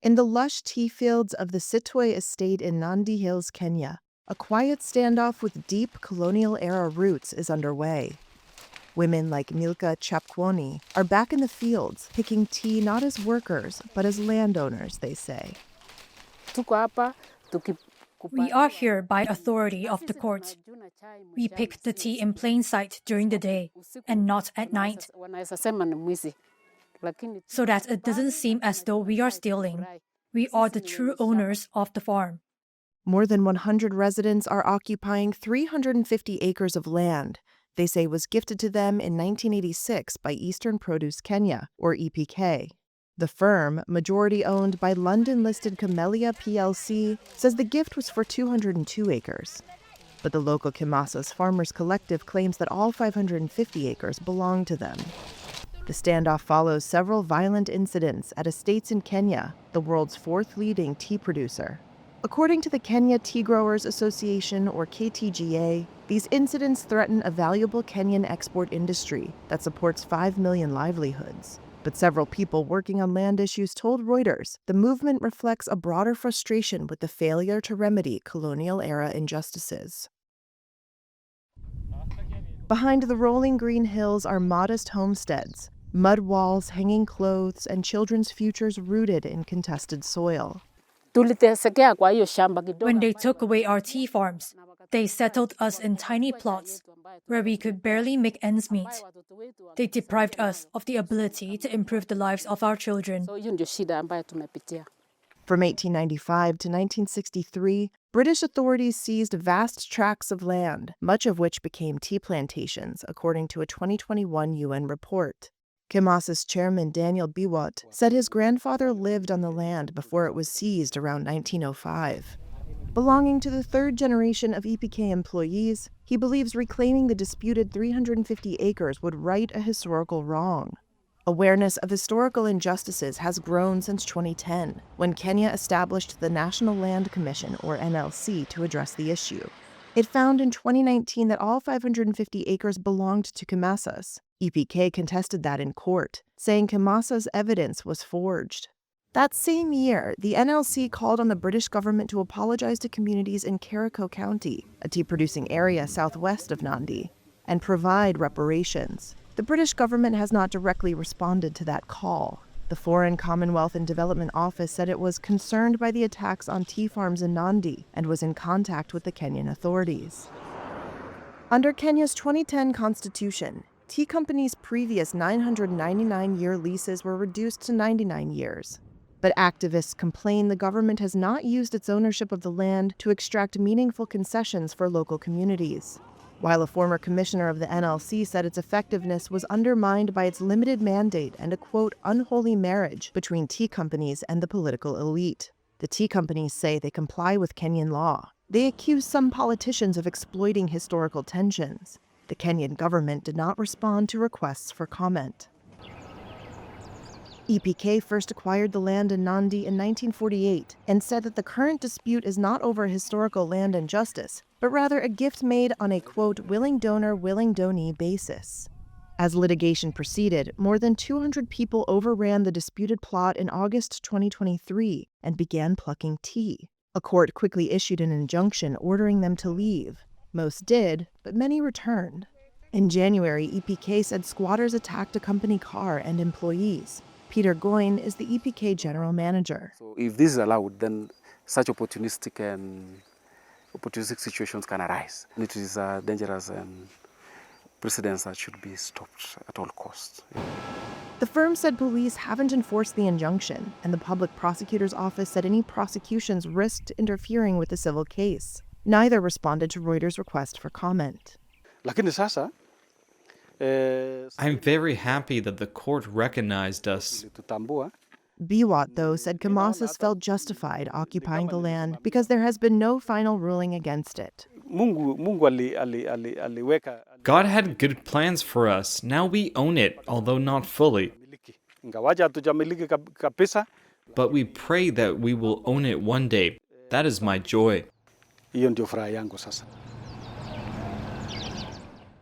In the lush tea fields of the Sitwe estate in Nandi Hills, Kenya, a quiet standoff with deep colonial-era roots is underway. Women like Milka Chapkwoni are back in the fields, picking tea not as workers, but as landowners, they say. We are here by authority of the court. We pick the tea in plain sight during the day and not at night, so that it doesn't seem as though we are stealing. We are the true owners of the farm. More than 100 residents are occupying 350 acres of land they say was gifted to them in 1986 by Eastern Produce Kenya, or EPK. The firm, majority-owned by London-listed Camellia plc, says the gift was for 202 acres. But the local Kimasa's Farmers Collective claims that all 550 acres belong to them. The standoff follows several violent incidents at estates in Kenya, the world's fourth leading tea producer. According to the Kenya Tea Growers Association, or KTGA, these incidents threaten a valuable Kenyan export industry that supports 5 million livelihoods. But several people working on land issues told Reuters the movement reflects a broader frustration with the failure to remedy colonial-era injustices. Behind the rolling green hills are modest homesteads, mud walls, hanging clothes, and children's futures rooted in contested soil. When they took away our tea farms, they settled us in tiny plots where we could barely make ends meet. They deprived us of the ability to improve the lives of our children. From 1895 to 1963, British authorities seized vast tracts of land, much of which became tea plantations, according to a 2021 UN report. Kimasa's chairman Daniel Biwott said his grandfather lived on the land before it was seized around 1905. Belonging to the third generation of EPK employees, he believes reclaiming the disputed 350 acres would right a historical wrong. Awareness of historical injustices has grown since 2010, when Kenya established the National Land Commission, or NLC, to address the issue. It found in 2019 that all 550 acres belonged to Kimasa's. EPK contested that in court, saying Kimasa's evidence was forged. That same year, the NLC called on the British government to apologize to communities in Kericho County, a tea-producing area southwest of Nandi, and provide reparations. The British government has not directly responded to that call. The Foreign, Commonwealth and Development Office said it was concerned by the attacks on tea farms in Nandi and was in contact with the Kenyan authorities. Under Kenya's 2010 constitution, tea companies' previous 999-year leases were reduced to 99 years. But activists complain the government has not used its ownership of the land to extract meaningful concessions for local communities. While a former commissioner of the NLC said its effectiveness was undermined by its limited mandate and a, quote, unholy marriage between tea companies and the political elite. The tea companies say they comply with Kenyan law. They accuse some politicians of exploiting historical tensions. The Kenyan government did not respond to requests for comment. EPK first acquired the land in Nandi in 1948 and said that the current dispute is not over historical land injustice, but rather a gift made on a, quote, willing donor, willing donee basis. As litigation proceeded, more than 200 people overran the disputed plot in August 2023 and began plucking tea. A court quickly issued an injunction ordering them to leave. Most did, but many returned. In January, EPK said squatters attacked a company car and employees. Peter Goyne is the EPK general manager. So if this is allowed, then such opportunistic situations can arise. It is a dangerous precedent that should be stopped at all costs. The firm said police haven't enforced the injunction, and the public prosecutor's office said any prosecutions risked interfering with the civil case. Neither responded to Reuters' request for comment. I'm very happy that the court recognized us. Biwott, though, said Kimasa's felt justified occupying the land because there has been no final ruling against it. God had good plans for us. Now we own it, although not fully. But we pray that we will own it one day. That is my joy.